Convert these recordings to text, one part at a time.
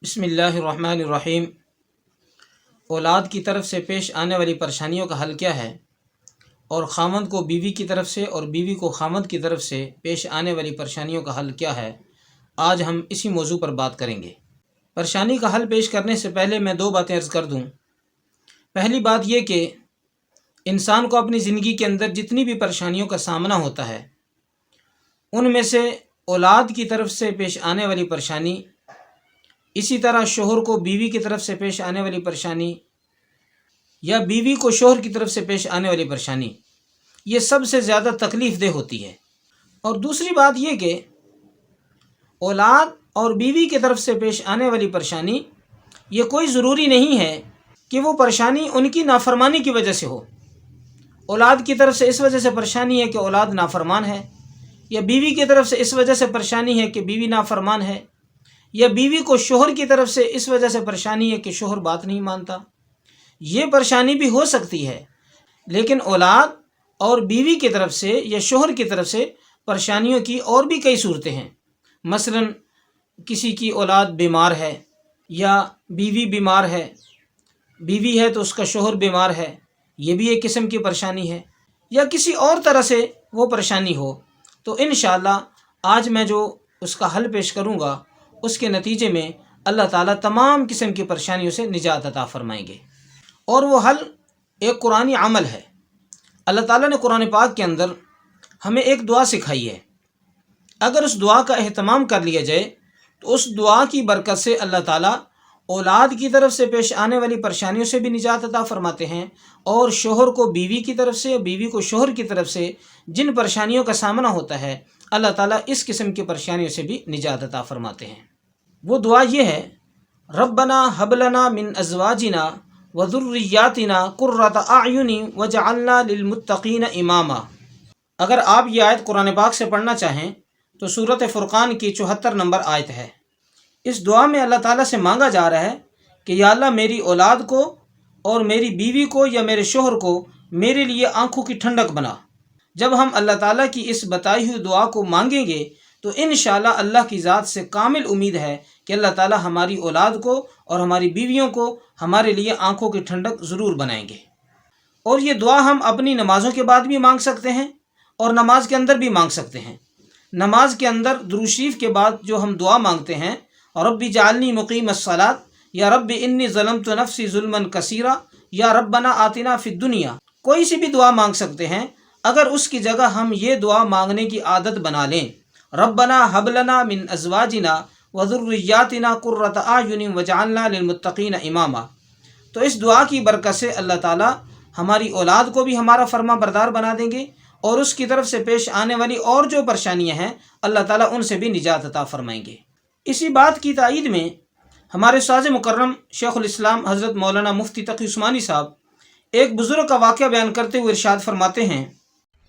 بسم اللہ الرحمن الرحیم۔ اولاد کی طرف سے پیش آنے والی پریشانیوں کا حل کیا ہے، اور خاوند کو بیوی کی طرف سے اور بیوی کو خاوند کی طرف سے پیش آنے والی پریشانیوں کا حل کیا ہے، آج ہم اسی موضوع پر بات کریں گے۔ پریشانی کا حل پیش کرنے سے پہلے میں دو باتیں عرض کر دوں۔ پہلی بات یہ کہ انسان کو اپنی زندگی کے اندر جتنی بھی پریشانیوں کا سامنا ہوتا ہے، ان میں سے اولاد کی طرف سے پیش آنے والی پریشانی، اسی طرح شوہر کو بیوی کی طرف سے پیش آنے والی پریشانی، یا بیوی کو شوہر کی طرف سے پیش آنے والی پریشانی، یہ سب سے زیادہ تکلیف دہ ہوتی ہے۔ اور دوسری بات یہ کہ اولاد اور بیوی کی طرف سے پیش آنے والی پریشانی، یہ کوئی ضروری نہیں ہے کہ وہ پریشانی ان کی نافرمانی کی وجہ سے ہو۔ اولاد کی طرف سے اس وجہ سے پریشانی ہے کہ اولاد نافرمان ہے، یا بیوی کی طرف سے اس وجہ سے پریشانی ہے کہ بیوی نافرمان ہے، یا بیوی کو شوہر کی طرف سے اس وجہ سے پریشانی ہے کہ شوہر بات نہیں مانتا۔ یہ پریشانی بھی ہو سکتی ہے، لیکن اولاد اور بیوی کی طرف سے یا شوہر کی طرف سے پریشانیوں کی اور بھی کئی صورتیں ہیں۔ مثلا کسی کی اولاد بیمار ہے، یا بیوی بیمار ہے، بیوی ہے تو اس کا شوہر بیمار ہے، یہ بھی ایک قسم کی پریشانی ہے، یا کسی اور طرح سے وہ پریشانی ہو، تو انشاءاللہ آج میں جو اس کا حل پیش کروں گا، اس کے نتیجے میں اللہ تعالیٰ تمام قسم کی پریشانیوں سے نجات عطا فرمائیں گے۔ اور وہ حل ایک قرآنی عمل ہے۔ اللہ تعالیٰ نے قرآن پاک کے اندر ہمیں ایک دعا سکھائی ہے۔ اگر اس دعا کا اہتمام کر لیا جائے تو اس دعا کی برکت سے اللہ تعالیٰ اولاد کی طرف سے پیش آنے والی پریشانیوں سے بھی نجات عطا فرماتے ہیں، اور شوہر کو بیوی کی طرف سے، بیوی کو شوہر کی طرف سے جن پریشانیوں کا سامنا ہوتا ہے، اللہ تعالیٰ اس قسم کی پریشانیوں سے بھی نجات عطا فرماتے ہیں۔ وہ دعا یہ ہے: ربنا ہب لنا من ازواجنا وذریاتنا قرۃ اعین وجعلنا للمتقین اماما۔ اگر آپ یہ آیت قرآن پاک سے پڑھنا چاہیں تو سورۃ فرقان کی 74 نمبر آیت ہے۔ اس دعا میں اللہ تعالیٰ سے مانگا جا رہا ہے کہ یا اللہ میری اولاد کو اور میری بیوی کو یا میرے شوہر کو میرے لیے آنکھوں کی ٹھنڈک بنا۔ جب ہم اللہ تعالیٰ کی اس بتائی ہوئی دعا کو مانگیں گے تو انشاءاللہ اللہ کی ذات سے کامل امید ہے کہ اللہ تعالیٰ ہماری اولاد کو اور ہماری بیویوں کو ہمارے لیے آنکھوں کی ٹھنڈک ضرور بنائیں گے۔ اور یہ دعا ہم اپنی نمازوں کے بعد بھی مانگ سکتے ہیں، اور نماز کے اندر بھی مانگ سکتے ہیں۔ نماز کے اندر درود شریف کے بعد جو ہم دعا مانگتے ہیں، رب اجعلنی مقیم الصلاۃ، یا رب انی ظلمت نفسی ظلما کثیرا، یا ربنا آتنا فی الدنیا، کوئی سی بھی دعا مانگ سکتے ہیں۔ اگر اس کی جگہ ہم یہ دعا مانگنے کی عادت بنا لیں: ربنا ہب لنا من ازواجنا وذریاتنا قرۃ اعین وجعلنا للمتقین اماما، تو اس دعا کی برکت سے اللہ تعالیٰ ہماری اولاد کو بھی ہمارا فرما بردار بنا دیں گے، اور اس کی طرف سے پیش آنے والی اور جو پریشانیاں ہیں اللہ تعالیٰ ان سے بھی نجات عطا فرمائیں گے۔ اسی بات کی تائید میں ہمارے استاد مکرم شیخ الاسلام حضرت مولانا مفتی تقی عثمانی صاحب ایک بزرگ کا واقعہ بیان کرتے ہوئے ارشاد فرماتے ہیں: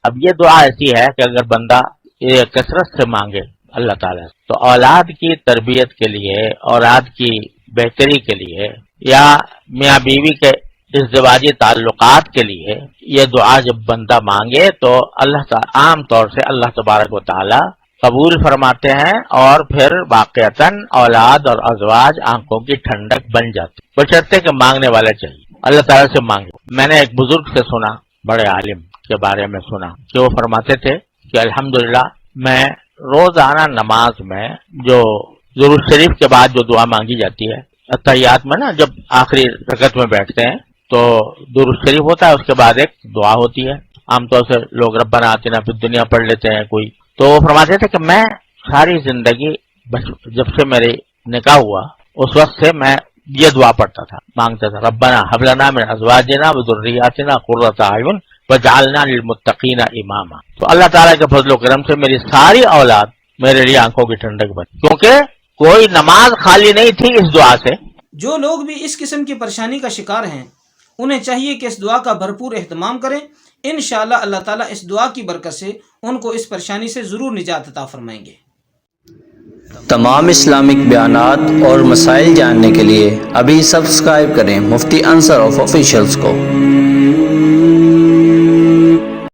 اب یہ دعا ایسی ہے کہ اگر بندہ یہ کثرت سے مانگے اللہ تعالیٰ سے، تو اولاد کی تربیت کے لیے، اولاد کی بہتری کے لیے، یا میاں بیوی کے ازدواجی تعلقات کے لیے یہ دعا جب بندہ مانگے تو اللہ تعالیٰ عام طور سے اللہ تبارک و تعالیٰ قبول فرماتے ہیں، اور پھر واقعتاً اولاد اور ازواج آنکھوں کی ٹھنڈک بن جاتی، بشرطے کہ مانگنے والے چاہیے، اللہ تعالیٰ سے مانگے۔ میں نے ایک بزرگ سے سنا، بڑے عالم کے بارے میں سنا، کہ وہ فرماتے تھے کہ الحمدللہ میں روزانہ نماز میں جو درود شریف کے بعد جو دعا مانگی جاتی ہے، اتحیات میں نا جب آخری رکعت میں بیٹھتے ہیں تو درود شریف ہوتا ہے، اس کے بعد ایک دعا ہوتی ہے، عام طور سے لوگ ربنا آتنا فی الدنیا پڑھ لیتے ہیں کوئی، تو وہ فرماتے تھے کہ میں ساری زندگی جب سے میرے نکاح ہوا اس وقت سے میں یہ دعا پڑھتا تھا، مانگتا تھا: ربنا ہب لنا من ازواجنا وذریاتنا قرۃ اعین وجعلنا للمتقین اماما۔ تو اللہ تعالیٰ کے فضل و کرم سے میری ساری اولاد میرے لیے آنکھوں کی ٹھنڈک بنی، کیونکہ کوئی نماز خالی نہیں تھی اس دعا سے۔ جو لوگ بھی اس قسم کی پریشانی کا شکار ہیں انہیں چاہیے کہ اس دعا کا بھرپور اہتمام کریں۔ انشاءاللہ اللہ تعالیٰ اس دعا کی برکت سے ان کو اس پریشانی سے ضرور نجات عطا فرمائیں گے۔ تمام اسلامک بیانات اور مسائل جاننے کے لیے ابھی سبسکرائب کریں مفتی انصر آف آفیشیلز کو۔